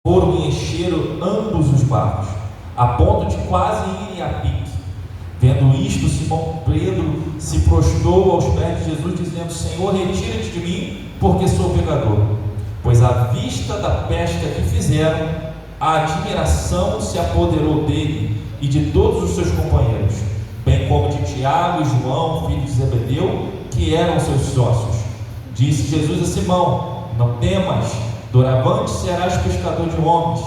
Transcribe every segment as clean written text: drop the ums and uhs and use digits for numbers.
foram e encheram ambos os barcos, a ponto de quase irem a pique. Vendo isto, Simão Pedro se prostrou aos pés de Jesus, dizendo: Senhor, retira-te de mim, porque sou pecador. Pois à vista da pesca que fizeram, a admiração se apoderou dele e de todos os seus companheiros, bem como de Tiago e João, filhos de Zebedeu, que eram seus sócios. Disse Jesus a Simão: não temas, doravante serás pescador de homens.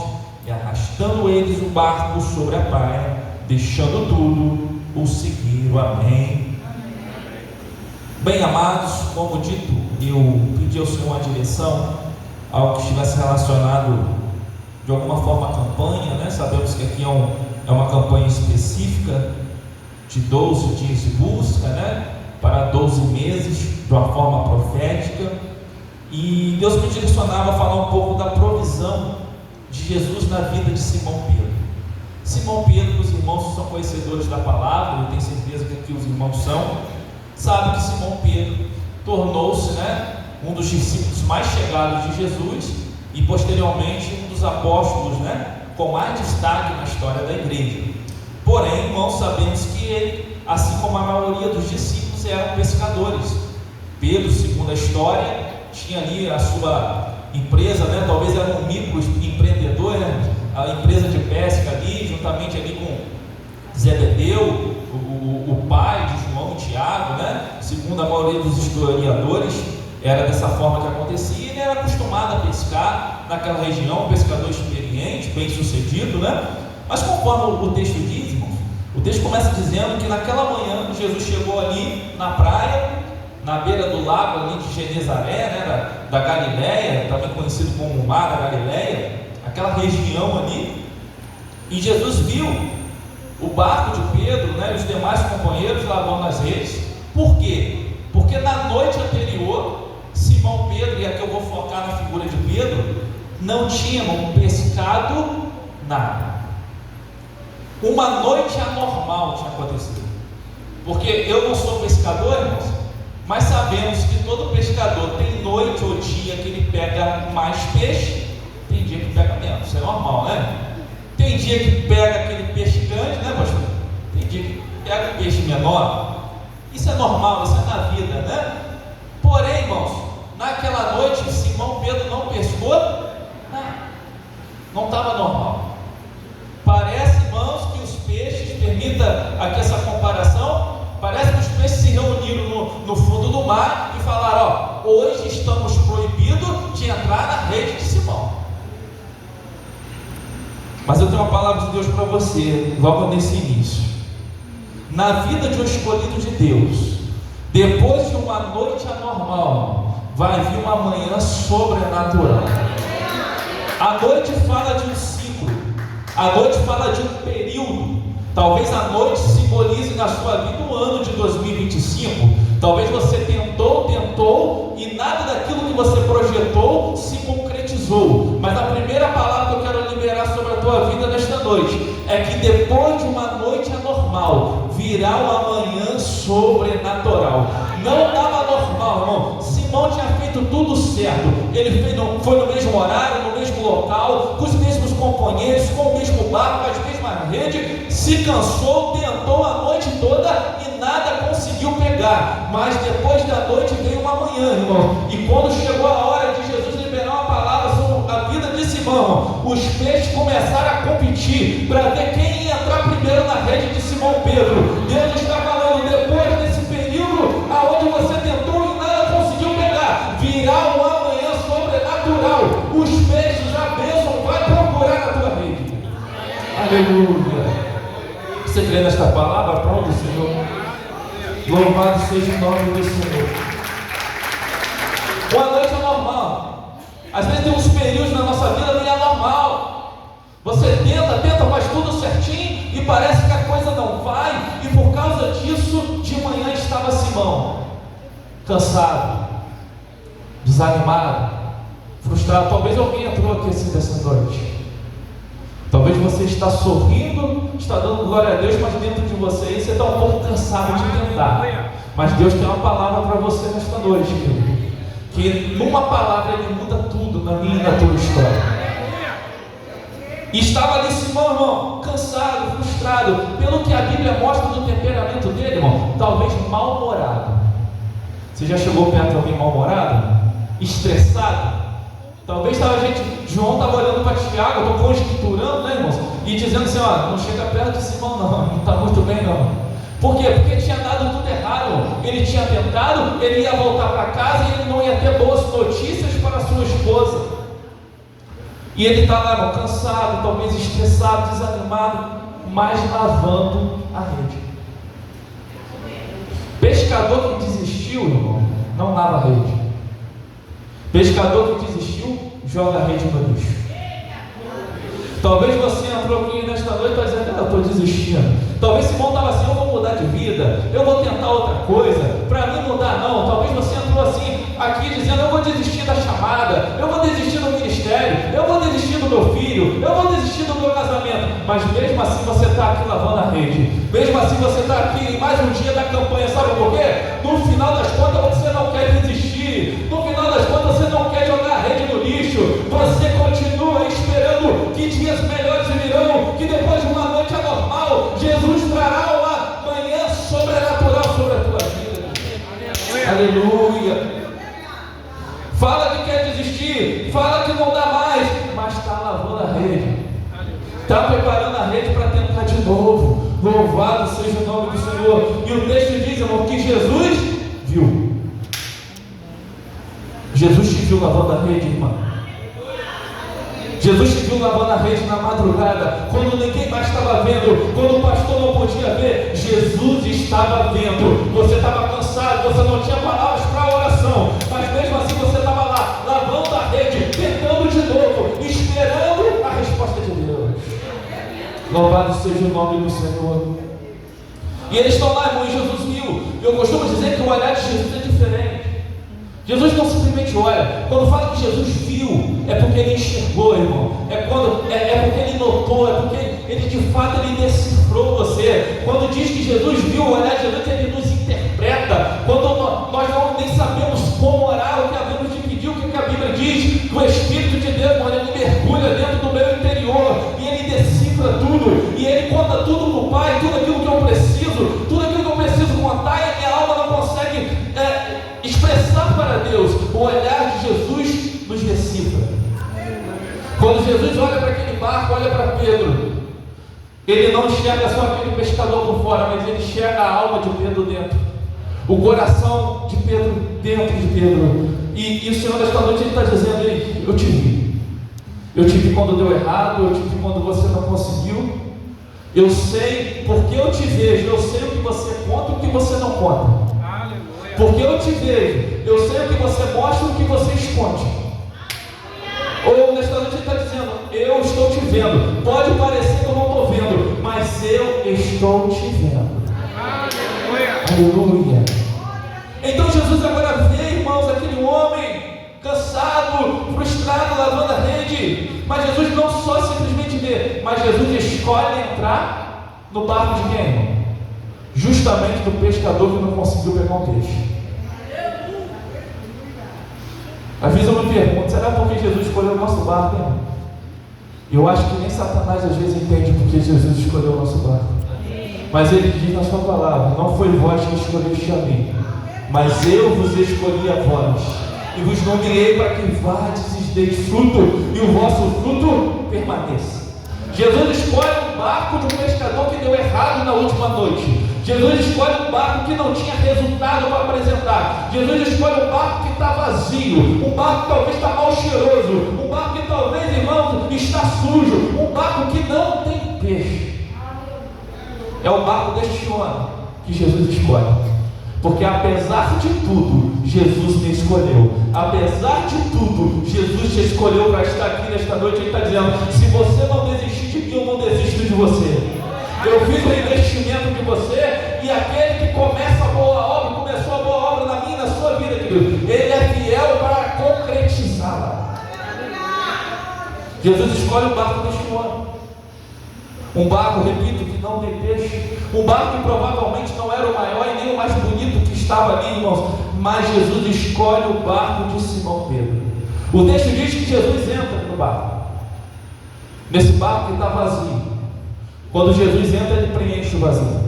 E arrastando eles o barco sobre a praia, deixando tudo, o seguiram. Amém. Bem amados, como dito, eu pedi ao Senhor uma direção, algo que estivesse relacionado de alguma forma à campanha, né? Sabemos que aqui é uma campanha específica de 12 dias de busca, né? Para 12 meses, de uma forma profética. E Deus me direcionava a falar um pouco da provisão de Jesus na vida de Simão Pedro. Simão Pedro, os irmãos que são conhecedores da palavra, eu tenho certeza que aqui os irmãos são, sabem que Simão Pedro tornou-se, né, um dos discípulos mais chegados de Jesus e posteriormente um dos apóstolos, né, com mais destaque na história da igreja. Porém, irmãos, sabemos que ele, assim como a maioria dos discípulos, eram pescadores. Pedro, segundo a história, tinha ali a sua empresa, né? Talvez era um microempreendedor, né? A empresa de pesca ali, juntamente ali com Zebedeu, o pai de João e Tiago, né? Segundo a maioria dos historiadores, era dessa forma que acontecia. Ele era acostumado a pescar naquela região, um pescador experiente, bem sucedido, né? Mas conforme o texto diz, irmãos, o texto começa dizendo que naquela manhã Jesus chegou ali na praia, na beira do lago ali de Genezaré, né, da Galileia, também conhecido como o Mar da Galileia, aquela região ali, e Jesus viu o barco de Pedro, né, e os demais companheiros lavando as redes. Por quê? Porque na noite anterior, Simão Pedro, e aqui eu vou focar na figura de Pedro, não tinham pescado nada. Uma noite anormal tinha acontecido, porque eu não sou pescador, irmãos, mas sabemos que todo pescador tem noite ou dia que ele pega mais peixe, tem dia que pega menos, isso é normal, né? Tem dia que pega aquele peixe grande, né, pastor? Tem dia que pega um peixe menor, isso é normal, isso é na vida, né? Porém, irmãos, naquela noite Simão Pedro não pescou nada, não estava normal. Parece, irmãos, que os peixes, permita aqui essa comparação, parece que os peixes se reuniram no fundo do mar e falaram: ó, hoje estamos proibidos de entrar na rede de Simão. Mas eu tenho uma palavra de Deus para você, logo nesse início. Na vida de um escolhido de Deus, depois de uma noite anormal, vai vir uma manhã sobrenatural. A noite fala de um ciclo, a noite fala de um período. Talvez a noite simbolize na sua vida o ano de 2025. Talvez você tentou e nada daquilo que você projetou se concretizou. Mas a primeira palavra que eu quero liberar sobre a tua vida nesta noite é que depois de uma noite anormal virá uma manhã sobrenatural. Não estava normal, irmão. Simão tinha feito tudo certo. Ele foi no mesmo horário, no mesmo local, com os mesmos companheiros, com o mesmo barco, com as mesmas redes. Se cansou, tentou a noite toda e nada conseguiu pegar. Mas depois da noite veio uma manhã, irmão. E quando chegou a hora de Jesus liberar uma palavra sobre a vida de Simão, os peixes começaram a competir para ver quem ia entrar primeiro na rede de Simão Pedro. Deus está falando: depois desse período aonde você tentou e nada conseguiu pegar, virá uma manhã sobrenatural. Os peixes, a bênção vai procurar na tua rede. Aleluia. Você crê nesta palavra? Pronto, Senhor. Louvado seja o nome do Senhor. Uma noite é normal. Às vezes tem uns períodos na nossa vida que é normal. Você tenta, faz tudo certinho e parece que a coisa não vai. E por causa disso, de manhã estava Simão, cansado, desanimado, frustrado. Talvez alguém entrou aqui assim dessa noite. Talvez você está sorrindo, está dando glória a Deus, mas dentro de você está um pouco cansado de tentar. Mas Deus tem uma palavra para você nesta noite, querido. Que numa palavra Ele muda tudo na minha e na tua história. E estava ali Simão, irmão, cansado, frustrado, pelo que a Bíblia mostra do temperamento dele, irmão, talvez mal-humorado. Você já chegou perto de alguém mal-humorado? Estressado? Talvez João estava olhando para Tiago, eu estou conjecturando, né, irmãos? E dizendo assim, ó, não chega perto de Simão não está muito bem não. Por quê? Porque tinha dado tudo errado. Ele tinha tentado, ele ia voltar para casa e ele não ia ter boas notícias para sua esposa. E ele está lá, irmão, cansado, talvez estressado, desanimado, mas lavando a rede. Pescador que desistiu, irmão, não lava a rede. Pescador que desistiu, joga a rede no lixo. Talvez você entrou aqui nesta noite e está dizendo, eu estou desistindo. Talvez Simão estava assim, eu vou mudar de vida, eu vou tentar outra coisa, para mim mudar não. Talvez você entrou assim, aqui dizendo, eu vou desistir da chamada, eu vou desistir do ministério, eu vou desistir do meu filho, eu vou desistir do meu casamento. Mas mesmo assim você está aqui lavando a rede, mesmo assim você está aqui em mais um dia da campanha, sabe por quê? No final das contas você não quer desistir, no final das contas você não quer jogar a rede no lixo, você continua esperando que dias melhores virão, que depois de uma noite anormal, Jesus trará uma manhã sobrenatural sobre a tua vida. Aleluia. Fala que quer desistir, fala que não dá mais, mas está lavando a rede, está preparando a rede para tentar de novo. Louvado seja o nome do Senhor. E o texto diz, irmão, que Jesus viu. Jesus te viu lavando a rede, irmão. Jesus te viu lavando a rede na madrugada, quando ninguém mais estava vendo, quando o pastor não podia ver, Jesus estava vendo. Você estava cansado, você não tinha palavras para a oração, mas mesmo assim você estava lá, lavando a rede, tentando de novo, esperando a resposta de Deus. Louvado seja o nome do Senhor. E eles estão lá, irmão, e Jesus viu. Eu costumo dizer que o olhar de Jesus é diferente. Jesus não simplesmente olha. Quando fala que Jesus viu, é porque ele enxergou, irmão. É porque ele notou, é porque ele de fato ele decifrou você. Quando diz que Jesus viu, o olhar de Jesus, ele nos interpreta. Quando nós não nem sabemos como orar, o que a Bíblia te pediu, o que a Bíblia diz, o Espírito de Deus, quando ele mergulha dentro do meu interior e ele decifra tudo, e ele conta tudo para o Pai, tudo aquilo que eu preciso, tudo aquilo que eu preciso contar, e a minha alma não consegue expressar para Deus. O olhar de Jesus nos decifra. Quando Jesus olha para aquele barco, olha para Pedro, ele não enxerga só aquele pescador por fora, mas ele enxerga a alma de Pedro dentro, o coração de Pedro dentro de Pedro. E o Senhor nesta noite ele está dizendo, eu te vi. Eu te vi quando deu errado, eu te vi quando você não conseguiu. Eu sei, porque eu te vejo, eu sei o que você conta e o que você não conta. Porque eu te vejo, eu sei o que você mostra e o que você esconde. Ou nesta noite ele está dizendo, eu estou te vendo. Pode parecer que eu não estou vendo, mas eu estou te vendo. Aleluia. Então Jesus agora vê, irmãos, aquele homem cansado, frustrado, lavando a rede. Mas Jesus não só simplesmente vê, mas Jesus escolhe entrar no barco de quem, irmão? Justamente do pescador que não conseguiu pegar um peixe. Às vezes eu me pergunto, será porque Jesus escolheu o nosso barco, hein? Eu acho que nem Satanás às vezes entende porque Jesus escolheu o nosso barco. Mas ele diz na sua palavra, não foi vós que escolheste a mim, mas eu vos escolhi a vós, e vos nomeei para que vades e deis fruto, e o vosso fruto permaneça. Jesus escolhe um barco de um pescador que deu errado na última noite. Jesus escolhe um barco que não tinha resultado para apresentar. Jesus escolhe um barco que está vazio, um barco que talvez está mal cheiroso, um barco que talvez, irmãos, está sujo, um barco que não tem peixe. É o barco deste homem que Jesus escolhe. Porque apesar de tudo, Jesus me escolheu. Apesar de tudo, Jesus te escolheu para estar aqui nesta noite. Ele está dizendo, se você não desistir de mim, eu não desisto de você. Eu fiz o investimento de você, e aquele que começa a boa obra, começou a boa obra na minha e na sua vida, querido, ele é fiel para concretizá-la. Jesus escolhe o barco deste homem. Um barco, repito, que não tem peixe, um barco que provavelmente não era o maior e nem o mais bonito que estava ali, irmãos, mas Jesus escolhe o barco de Simão Pedro. O texto diz que Jesus entra no barco. nesse barco que está vazio. Quando Jesus entra, ele preenche o vazio.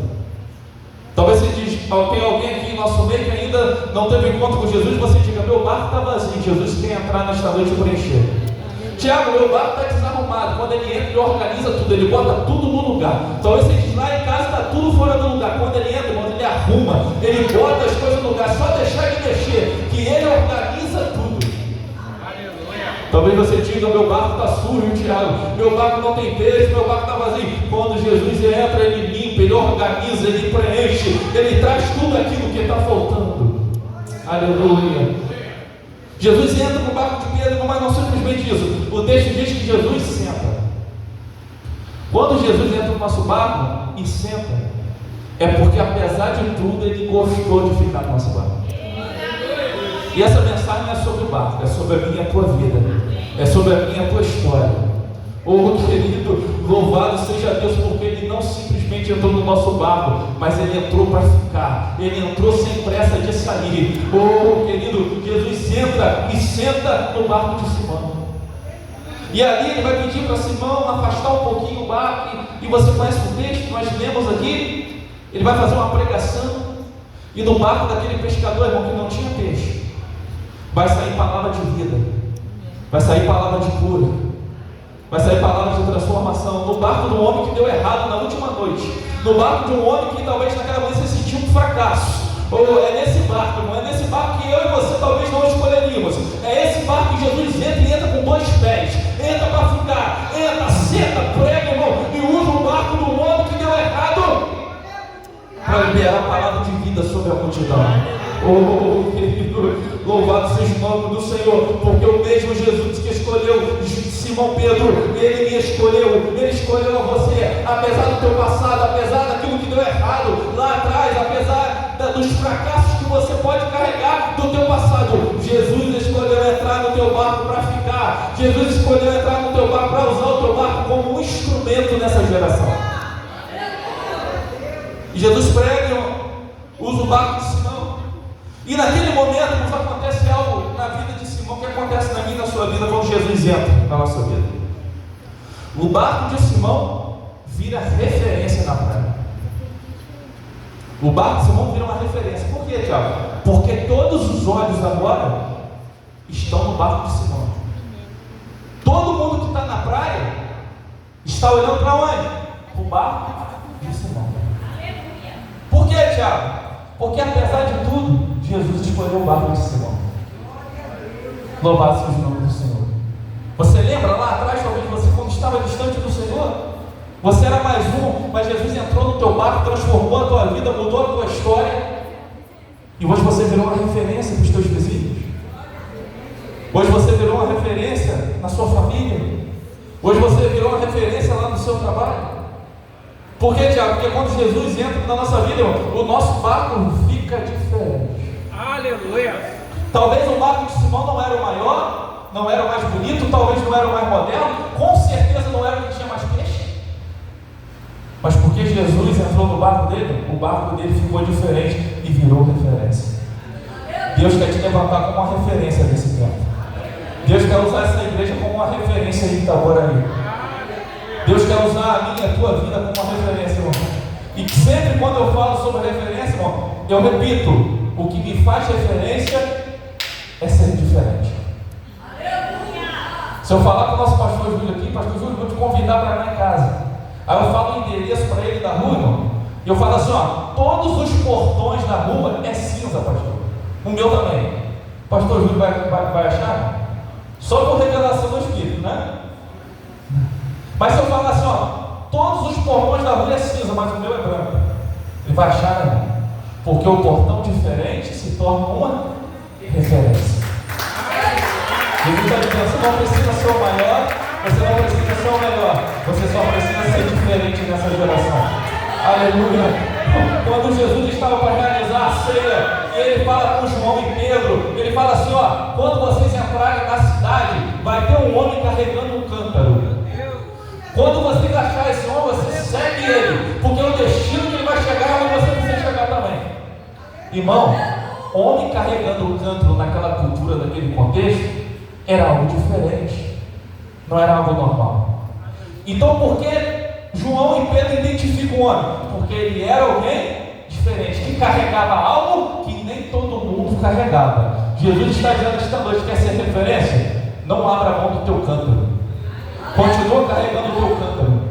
Talvez você diz, tem alguém aqui em nosso meio que ainda não teve encontro com Jesus, você diga, meu barco está vazio, Jesus quer entrar nesta noite e preencher. Tiago, meu barco está desarrumado. Quando ele entra, ele organiza tudo, ele bota tudo no lugar. Talvez você diz, lá em casa está tudo fora do lugar. Quando ele entra, quando ele arruma, ele bota as coisas no lugar, só deixar ele mexer, que ele organiza tudo. Talvez você diga, meu barco está sujo, Tiago, meu barco não tem peixe, meu barco está vazio. Quando Jesus entra, ele limpa, ele organiza, ele preenche, ele traz tudo aquilo que está faltando. Aleluia. Jesus entra no barco de Pedro, mas não simplesmente isso. O texto diz que Jesus senta. Quando Jesus entra no nosso barco e senta, é porque apesar de tudo, ele gostou de ficar no nosso barco. E essa mensagem não é sobre o barco, é sobre a minha e a tua vida, é sobre a minha e a tua história. Oh querido, louvado seja Deus, porque Ele não simplesmente entrou no nosso barco, mas Ele entrou para ficar, Ele entrou sem pressa de sair. Oh querido, Jesus entra e senta no barco de Simão, e ali Ele vai pedir para Simão afastar um pouquinho o barco, e você conhece o texto que nós lemos aqui. Ele vai fazer uma pregação, e no barco daquele pescador, irmão, que não tinha peixe, vai sair palavra de vida, vai sair palavra de cura, vai sair palavra de transformação. No barco do homem que deu errado na última noite, no barco de um homem que talvez naquela noite você sentiu um fracasso. Ou é nesse barco, irmão, é nesse barco que eu e você talvez não escolheríamos. É esse barco que Jesus entra e entra com 2 pés, entra para ficar, entra, senta, prega, irmão, e usa o barco do homem que deu errado para liberar a palavra de vida sobre a multidão. Oh querido, louvado seja o nome do Senhor, porque o mesmo Jesus que escolheu Simão Pedro, Ele me escolheu, Ele escolheu a você, apesar do teu passado, apesar daquilo que deu errado lá atrás, apesar dos fracassos que você pode carregar do teu passado. Jesus escolheu entrar no teu barco para ficar, Jesus escolheu entrar no teu barco para usar o teu barco como um instrumento nessa geração. E Jesus prega, usa o barco de Simão. E naquele momento nos acontece algo na vida de Simão que acontece na minha e na sua vida quando Jesus entra na nossa vida. O barco de Simão vira referência na praia. O barco de Simão vira uma referência. Por quê, Tiago? Porque todos os olhos agora estão no barco de Simão. Todo mundo que está na praia está olhando para onde? Para o barco de Simão. Por quê, Tiago? Porque apesar de tudo, Jesus escolheu o barco de Simão. Louvado seja o nome do Senhor. Você lembra lá atrás, talvez você, quando estava distante do Senhor, você era mais um, mas Jesus entrou no teu barco, transformou a tua vida, mudou a tua história, e hoje você virou uma referência para os teus vizinhos. Hoje você virou uma referência na sua família. Hoje você virou uma referência lá no seu trabalho. Por quê, Tiago? Porque quando Jesus entra na nossa vida, o nosso barco fica diferente. Aleluia! Talvez o barco de Simão não era o maior, não era o mais bonito, talvez não era o mais moderno, com certeza não era o que tinha mais peixe. Mas porque Jesus entrou no barco dele, o barco dele ficou diferente e virou referência. Deus quer te levantar como uma referência nesse tempo. Deus quer usar essa igreja como uma referência aí que está agora aí. Deus quer usar a minha e a tua vida como uma referência, irmão. E sempre quando eu falo sobre referência, irmão, eu repito, o que me faz referência é ser diferente. Se eu falar com o nosso pastor Júlio aqui, pastor Júlio, vou te convidar para ir lá em casa. Aí eu falo o endereço para ele da rua, irmão, e eu falo assim, ó, todos os portões da rua é cinza, pastor. O meu também. Pastor Júlio vai achar? Só por revelação do Espírito, né? Mas se eu falar assim, ó, todos os portões da rua é cinza, mas o meu é branco, ele vai achar, né? Porque o portão diferente se torna uma referência. Jesus está dizendo, você não precisa ser o maior, você não precisa ser o melhor, você só precisa ser diferente nessa geração. Aleluia! Quando Jesus estava para realizar a ceia, e ele fala com João e Pedro, ele fala assim, ó, quando vocês entrarem na cidade, vai ter um homem carregando um cântaro. Quando você achar esse homem, você segue ele, porque o destino que ele vai chegar, onde você precisa chegar também. Irmão, homem carregando o cântaro naquela cultura, naquele contexto, era algo diferente, não era algo normal. Então, por que João e Pedro identificam o homem? Porque ele era alguém diferente, que carregava algo que nem todo mundo carregava. Jesus está dizendo esta noite: quer ser referência? Não abra a mão do teu cântaro. Continua carregando o teu cântaro.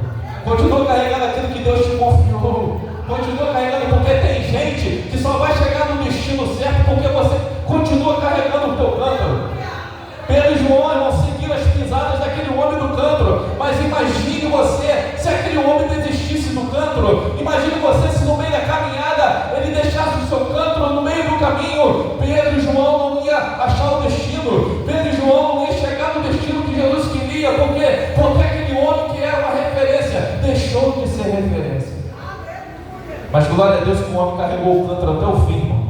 Continua carregando aquilo que Deus te confiou. Continua carregando, porque tem gente que só vai chegar no destino certo porque você continua carregando o teu cântaro. Pedro e João, irmão, seguiram as pisadas daquele homem do cântaro. Mas imagine você, se aquele homem desistisse do cântaro. Imagine você se no meio da caminhada ele deixasse o seu cântaro no meio do caminho. Pedro e João não iam achar o destino. Pedro e João não iam chegar no destino que Jesus queria. Por quê? Porque aquele homem que era uma referência deixou de ser referência. Mas glória a Deus que o homem carregou o cântaro até o fim, irmão.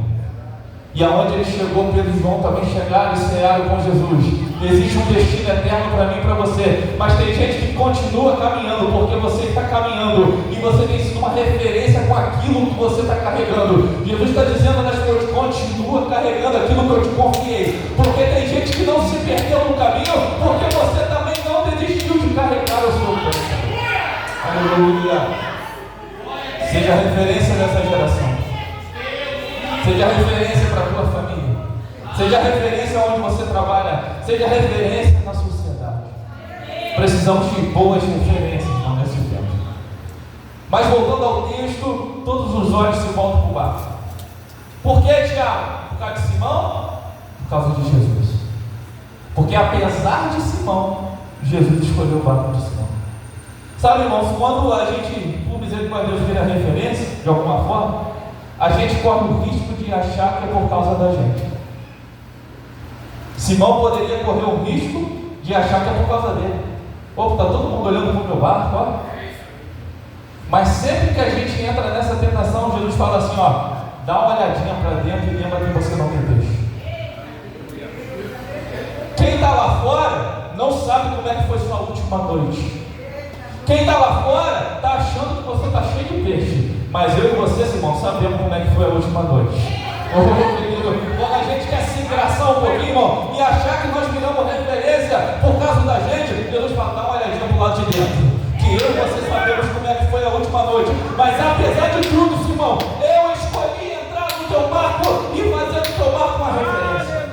E aonde ele chegou, Pedro e João também chegaram e cearam com Jesus. Existe um destino eterno para mim e para você. Mas tem gente que continua caminhando, porque você está caminhando e você tem sido uma referência com aquilo que você está carregando. Jesus está dizendo nesta noite: continua carregando aquilo que eu te confiei. Porque tem gente que não se perdeu no caminho, porque você também não desistiu de carregar o seu cântaro. Aleluia. Seja referência nessa geração. Seja referência para a tua família. Seja referência onde você trabalha. Seja referência na sociedade. Precisamos de boas referências nesse tempo. Mas voltando ao texto, todos os olhos se voltam para o barco. Por que, Tiago? Por causa de Simão? Por causa de Jesus. Porque apesar de Simão, Jesus escolheu o barco de Simão. Sabe, irmãos, quando a gente, por misericórdia de Deus, vira referência, de alguma forma, a gente corre o risco de achar que é por causa da gente. Simão poderia correr o risco de achar que é por causa dele. Opa, está todo mundo olhando para o meu barco, ó. Mas sempre que a gente entra nessa tentação, Jesus fala assim, ó: dá uma olhadinha para dentro e lembra que você não tem peixe. Quem está lá fora não sabe como é que foi sua última noite. Quem está lá fora está achando que você está cheio de peixe. Mas eu e você, Simão, sabemos como é que foi a última noite. Quando a gente quer se engraçar um pouquinho, irmão, e achar que nós viramos referência por causa da gente, Jesus fala: dá uma olhadinha para o lado de dentro, que eu e você sabemos como é que foi a última noite. Mas apesar de tudo, Simão, eu escolhi entrar no teu barco e fazer do teu barco uma referência.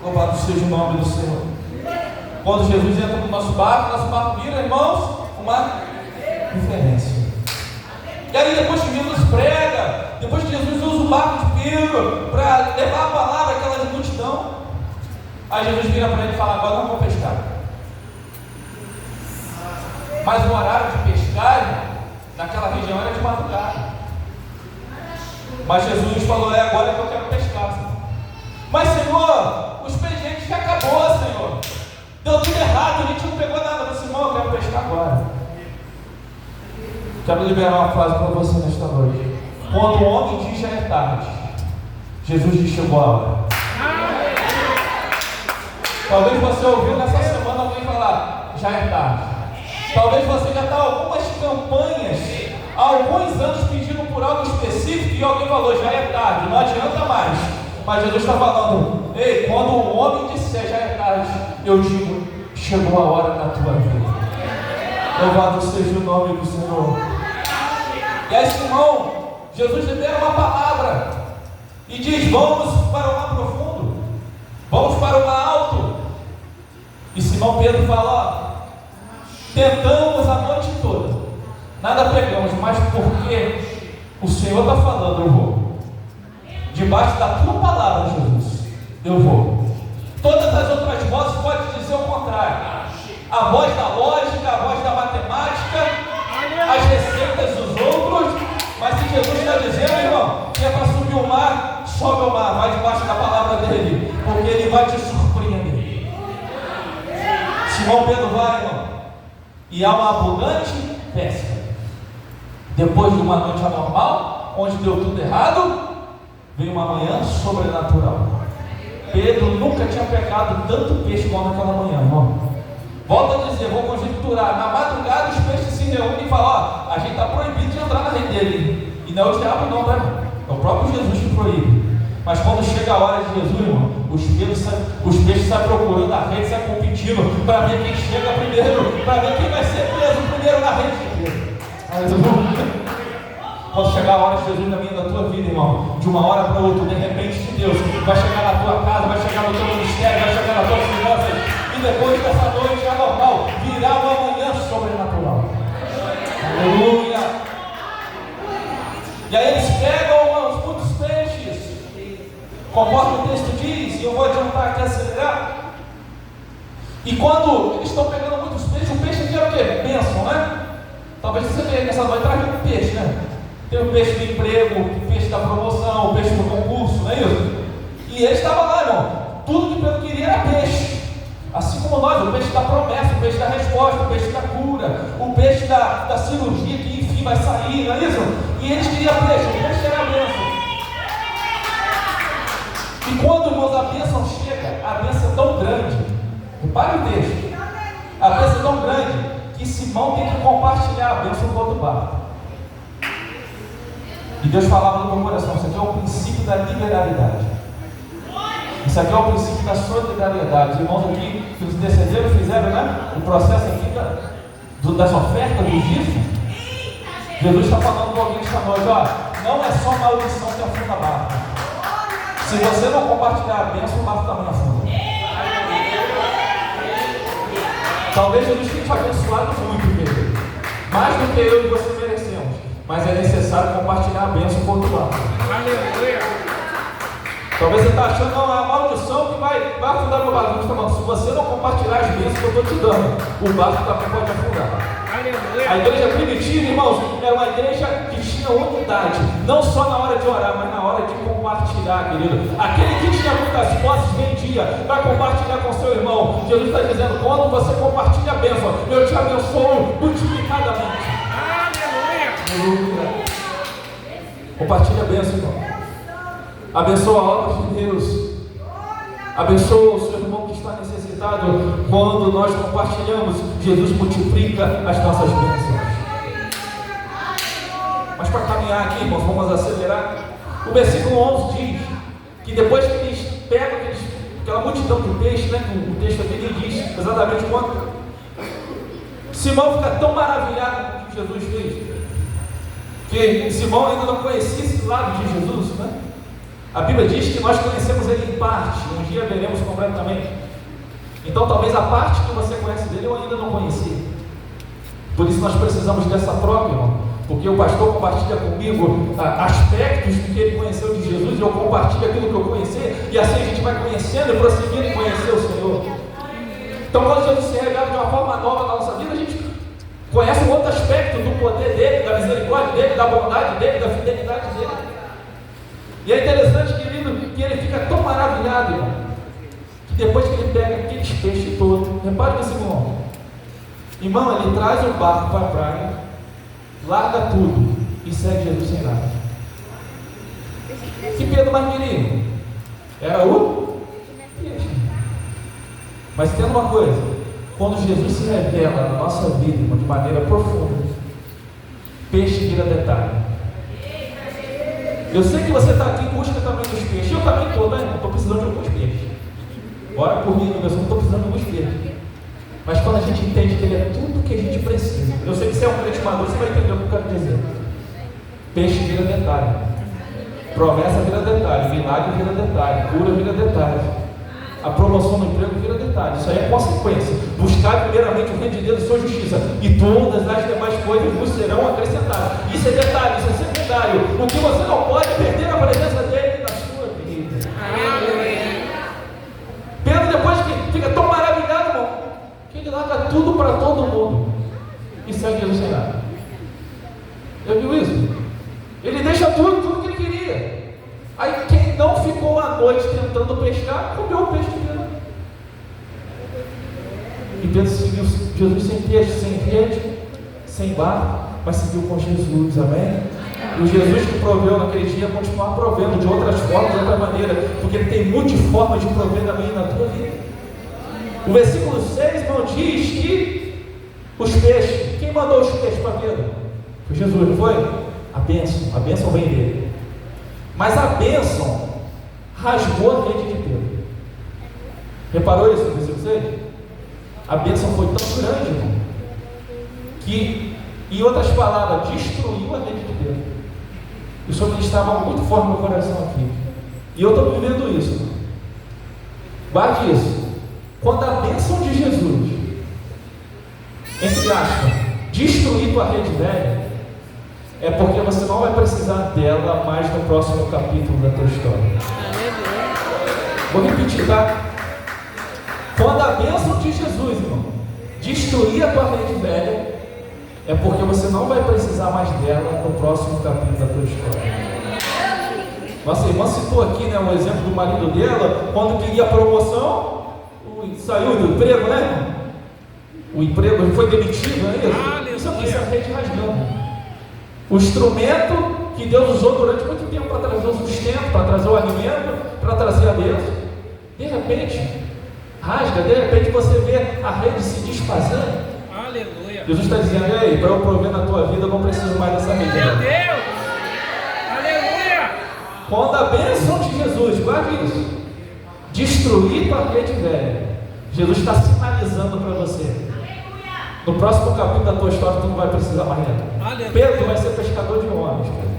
Louvado seja o nome do Senhor. Quando Jesus entra no nosso barco vira, irmãos, uma referência. E aí depois que Jesus prega, depois que Jesus usa o barco de Pedro para levar a palavra àquela multidão, aí Jesus vira para ele e fala: agora não vou pescar. Mas o horário de pescar naquela região era de madrugada. Mas Jesus falou: é agora que eu quero pescar. Mas Senhor, o expediente já acabou, Senhor. Deu tudo errado, a gente não pegou nada. Mas Simão, eu quero pescar agora. Quero liberar uma frase para você nesta noite. Quando o homem diz já é tarde, Jesus diz: chegou a hora. Talvez você ouviu nessa semana alguém falar: já é tarde. Talvez você já está algumas campanhas, há alguns anos pedindo por algo específico e alguém falou: já é tarde, não adianta mais. Mas Jesus está falando: ei, quando o homem disser já é tarde, eu digo: chegou a hora da tua vida. Louvado seja o nome do Senhor. E aí, Simão, Jesus libera uma palavra e diz: vamos para o mar profundo, vamos para o mar alto. E Simão Pedro fala: ó, tentamos a noite toda, nada pegamos, mas porque o Senhor está falando, eu vou. Debaixo da tua palavra, Jesus, eu vou. Todas as outras vozes podem dizer o contrário. A voz da lógica, a voz da matemática, as receitas dos outros. Mas se Jesus está dizendo, irmão, que é para subir o mar, sobe o mar, vai debaixo da palavra dele, porque ele vai te surpreender. Simão Pedro vai, irmão, e há uma abundante pesca. Depois de uma noite anormal, onde deu tudo errado, veio uma manhã sobrenatural. Pedro nunca tinha pegado tanto peixe igual naquela manhã, irmão. Volto a dizer, vou conjecturar. Na madrugada os peixes se reúnem e falam: ó, a gente está proibido de entrar na rede dele. E não é o diabo não, tá, irmão? É o próprio Jesus que proíbe. Mas quando chega a hora de Jesus, irmão, os peixes saem procurando a rede, saem para ver quem chega primeiro, para ver quem vai ser preso primeiro na rede de Pedro. Aleluia. Pode chegar a hora de Jesus na minha, da tua vida, irmão, de uma hora para outra, de repente de Deus, vai chegar na tua casa, vai chegar no teu ministério, vai chegar nas tuas finanças, e depois dessa noite anormal, virá uma manhã sobrenatural. Aleluia. E aí eles pegam, irmãos, muitos peixes, conforme o texto diz, e eu vou adiantar aqui, acelerar. E quando eles estão pegando muitos peixes, o peixe aqui era o quê? Bênção, né? Talvez você veja nessa noite, traz muito peixe, né? Tem o peixe do emprego, o peixe da promoção, o peixe do concurso, não é isso? E ele estava lá, irmão. Tudo que Pedro queria era peixe. Assim como nós, o peixe da promessa, o peixe da resposta, o peixe da cura, o peixe da cirurgia que enfim vai sair, não é isso? E eles queriam peixe, o peixe era a bênção. E quando, irmãos, a bênção chega, a bênção é tão grande, repare o texto, a bênção é tão grande que Simão tem que compartilhar a bênção com o outro barco. E Deus falava no meu coração, isso aqui é o princípio da liberalidade. Isso aqui é o princípio da solidariedade. Os irmãos aqui que nos intercederam, fizeram, né? O processo aqui das ofertas, dos dízimos. Jesus está falando com alguém esta noite, ó, não é só maldição que afunda a barca. Se você não compartilhar a bênção, o barco também afunda. Talvez Jesus tenha te abençoado muito, Pedro. Mais do que eu e você merecemos. Mas é necessário compartilhar a bênção com o outro lado. Aleluia. Talvez você está achando, não, é a maldição que vai afundar meu barco. Está falando, se você não compartilhar as bênçãos que eu estou te dando, o barco também pode afundar. Aleluia. A igreja primitiva, irmãos, é uma igreja que tinha unidade, não só na hora de orar, mas na hora de compartilhar, querido. Aquele que tinha muitas posses vendia, vai compartilhar com seu irmão. Jesus está dizendo, quando você compartilha a bênção, eu te abençoo multiplicadamente. Aleluia. Compartilha a bênção, irmão. Abençoa a obra de Deus. Abençoa o seu irmão que está necessitado. Quando nós compartilhamos, Jesus multiplica as nossas bênçãos. Mas para caminhar aqui, irmãos, vamos acelerar. O versículo 11 diz que depois que eles pegam aquela multidão de peixe, né, o texto aqui diz exatamente quanto. Simão fica tão maravilhado com o que Jesus fez, que Simão ainda não conhecia esse lado de Jesus, né? A Bíblia diz que nós conhecemos ele em parte, um dia veremos completamente. Então talvez a parte que você conhece dele eu ainda não conhecia. Por isso nós precisamos dessa troca, irmão. Porque o pastor compartilha comigo aspectos que ele conheceu de Jesus, e eu compartilho aquilo que eu conheci, e assim a gente vai conhecendo e prosseguindo em conhecer o Senhor. Então quando Jesus se revela de uma forma nova na nossa vida, a gente conhece um outro aspecto do poder dele, da misericórdia dele, da bondade dele, da fidelidade dele. E é interessante, querido, que ele fica tão maravilhado, irmão, que depois que ele pega aqueles peixes todos, repare nesse irmão. Irmão, ele traz o barco para a praia, larga tudo e segue Jesus sem nada. Que Pedro mais queria? Era o peixe. Mas tem uma coisa, quando Jesus se revela na nossa vida, irmão, de maneira profunda, peixe vira detalhe. Eu sei que você está aqui em busca também dos peixes. Eu também estou, né? Estou precisando de alguns peixes. Ora por mim, meu Deus, estou precisando de alguns peixes. Mas quando a gente entende que Ele é tudo o que a gente precisa, eu sei que você é um crente maduro, você vai entender o que eu quero dizer. Peixe vira detalhe. Promessa vira detalhe. Milagre vira detalhe. Cura vira detalhe. A promoção no emprego vira detalhe. Isso aí é consequência. Buscar primeiramente o reino de Deus e sua justiça, e todas as demais coisas vos serão acrescentadas. Isso é detalhe, isso é secundário. O que você não pode perder a presença dele na sua vida. Pedro, depois que fica tão maravilhado, irmão, que ele larga tudo para todo mundo e segue Jesus sem nada. Eu viu isso? Ele deixa tudo que ele queria. Aí quem não ficou à noite tentando pescar, comeu o peixe de Pedro. E Pedro seguiu Jesus sem peixe, sem rede, sem barco, mas seguiu com Jesus, amém? E o Jesus que proveu naquele dia continuar provendo de outras formas, de outra maneira, porque Ele tem muitas formas de prover também na tua vida. O versículo 6, irmão, diz que os peixes, quem mandou os peixes para Pedro? Foi Jesus, não foi? A bênção vem dele. Mas a bênção rasgou a rede de Pedro. Reparou isso no versículo 6? A bênção foi tão grande, irmão, que, em outras palavras, destruiu a rede de Pedro. O Senhor estava muito forte no meu coração aqui. E eu estou vivendo isso, irmão. Guarde isso. Quando a bênção de Jesus, entre aspas, destruir tua rede velha, é porque você não vai precisar dela mais no próximo capítulo da tua história. Vou repetir, tá? Quando a bênção de Jesus, irmão, destruir a tua rede velha, é porque você não vai precisar mais dela no próximo capítulo da tua história. Nossa irmã citou aqui, né, o exemplo do marido dela, quando queria promoção, saiu do emprego, né, irmão? O emprego foi demitido, não é isso? Isso aqui é a rede rasgando. O instrumento que Deus usou durante muito tempo para trazer o sustento, para trazer o alimento, para trazer a bênção, de repente rasga, de repente você vê a rede se desfazendo. Aleluia. Jesus está dizendo: ei, para eu prover na tua vida, eu não preciso mais dessa rede. Meu Deus! Aleluia! Quando a bênção de Jesus, guarde isso, destruir tua rede velha, Jesus está sinalizando para você: no próximo capítulo da tua história, tu não vai precisar mais dela. Pedro, tu vai ser pescador de homens, Pedro.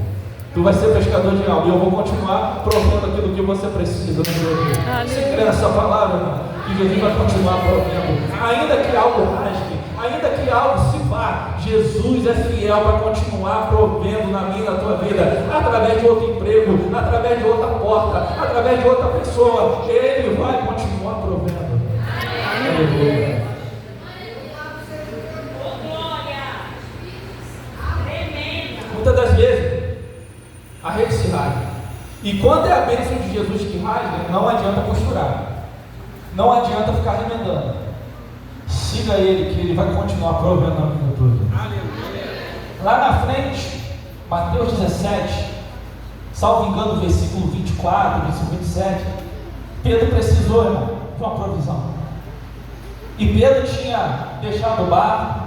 Tu vai ser pescador de alma. E eu vou continuar provendo aquilo que você precisa no seu dia. Você crê nessa palavra, irmão? Que Jesus vai continuar provendo. Ainda que algo rasgue, ainda que algo se vá, Jesus é fiel para continuar provendo na minha e na tua vida. Através de outro emprego, através de outra porta, através de outra pessoa. Ele vai continuar provendo. Aleluia. Muitas das vezes a rede se rasga. E quando é a bênção de Jesus que rasga, não adianta costurar. Não adianta ficar remendando. Siga ele, que ele vai continuar provendo na vida toda. Lá na frente, Mateus 17, salvo engano, versículo 24, versículo 27, Pedro precisou, irmão, de uma provisão. E Pedro tinha deixado o barco,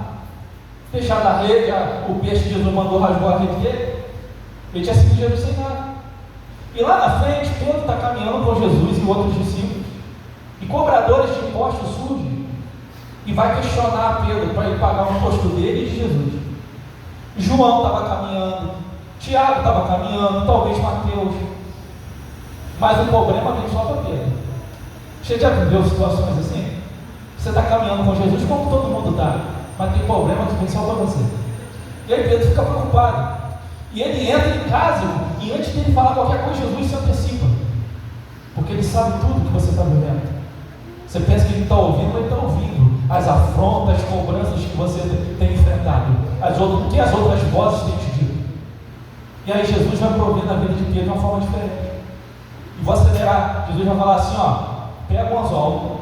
fechado a rede, o peixe que Jesus mandou rasgou a rede dele. Ele tinha seguido Jesus sem nada. E lá na frente, Pedro está caminhando com Jesus e outros discípulos. E cobradores de impostos surgem e vai questionar Pedro para ele pagar o imposto dele e de Jesus. João estava caminhando, Tiago estava caminhando, talvez Mateus. Mas o problema vem só para Pedro. Você já viveu situações assim? Você está caminhando com Jesus como todo mundo está, mas tem problema que vem só para você. E aí Pedro fica preocupado. E ele entra em casa e antes dele falar qualquer coisa, Jesus se antecipa. Porque ele sabe tudo que você está vivendo. Você pensa que ele está ouvindo, mas ele está ouvindo as afrontas, as cobranças que você tem enfrentado, o que as outras vozes têm te dito. E aí Jesus vai prover na vida de Pedro de uma forma diferente. E vou acelerar. Jesus vai falar assim: ó, pega um anzol,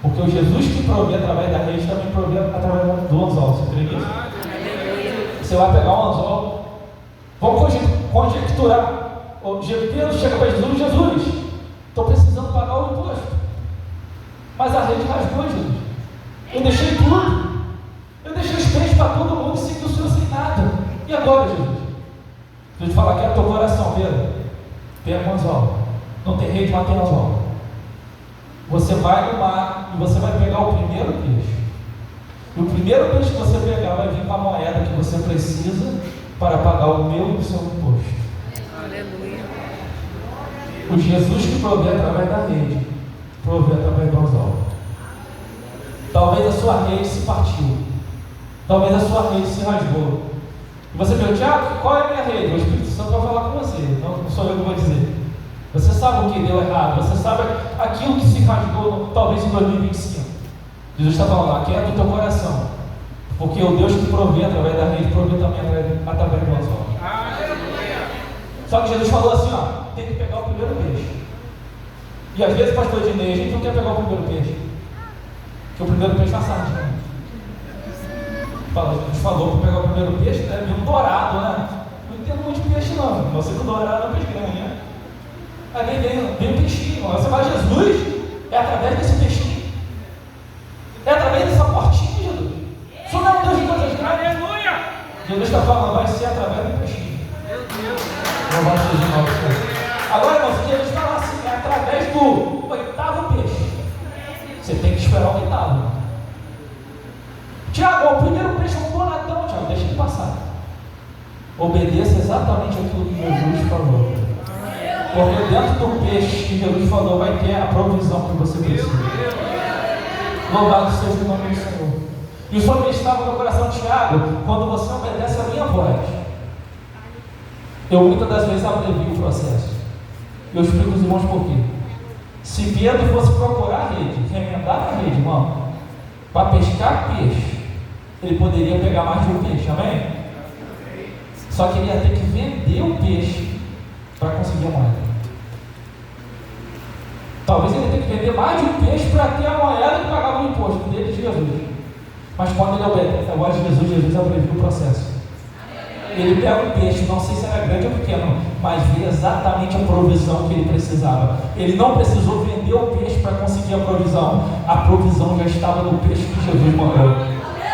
porque o Jesus que provê através da rede também provê através do anzol. Você crê nisso? Você vai pegar um anzol. Vamos conjecturar. Pedro chega para Jesus: Jesus, estou precisando pagar o imposto, mas a rede rasgou, Jesus. Eu deixei tudo. Eu deixei os peixes para todo mundo e segui o Senhor sem nada. E agora, Jesus? Jesus fala: quer teu coração, Pedro? Pega um anzol. Não tem rede, mas tem anzol. Você vai no mar e você vai pegar o primeiro peixe. E o primeiro peixe que você pegar vai vir com a moeda que você precisa para pagar o meu e o seu imposto. Aleluia. O Jesus que provê através da rede, provê através do anzol. Talvez a sua rede se partiu. Talvez a sua rede se rasgou. E você pergunta: Tiago, qual é a minha rede? O Espírito Santo vai falar com você. Não sou eu que vou dizer. Você sabe o que deu errado. Você sabe aquilo que se rasgou, talvez em 2025. Jesus está falando: aquieta o teu coração, porque o Deus que provê através da rede, provê também através do anzol. Só que Jesus falou assim: ó, tem que pegar o primeiro peixe. E às vezes, pastor Ednei, a gente não quer pegar o primeiro peixe, porque o primeiro peixe é uma sardinha. Jesus falou para pegar o primeiro peixe, né? Viu um dourado, né? Não entendo muito de peixe não, você que o dourado é um peixe grande, né? Aí vem um peixinho, você fala: Jesus, é através desse peixinho, é através dessa portinha, Jesus. O Senhor não é um Deus de coisas grandes. Aleluia! Jesus está falando: vai ser através do peixinho. Meu Deus! Agora, irmãos, Jesus fala assim: é através do 8º peixe. Você tem que esperar o oitavo. Tiago, o primeiro peixe é um bonatão, Tiago, deixa ele passar. Obedeça exatamente aquilo que Jesus falou. Porque dentro do peixe que Jesus falou vai ter a provisão que você precisa. Louvado seja o nome do Senhor. E o Senhor ministrava no meu coração, Tiago, quando você obedece a minha voz, eu muitas das vezes abrevio o processo. Eu explico aos irmãos por quê. Se Pedro fosse procurar a rede, remendar a rede, irmão, para pescar peixe, ele poderia pegar mais de um peixe, amém? Só que ele ia ter que vender o peixe para conseguir a moeda. Talvez ele tenha que vender mais de um peixe para ter a moeda que pagava o imposto dele de Jesus. Mas quando ele obedece a voz de Jesus, Jesus abrevia o processo. Ele pega um peixe, não sei se era grande ou pequeno, mas veio exatamente a provisão que ele precisava. Ele não precisou vender o peixe para conseguir a provisão já estava no peixe que Jesus mandou.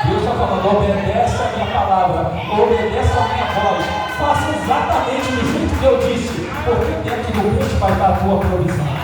Deus está falando, obedece a minha palavra, obedece a minha voz, faça exatamente do jeito que eu disse, porque dentro do peixe vai estar a tua provisão.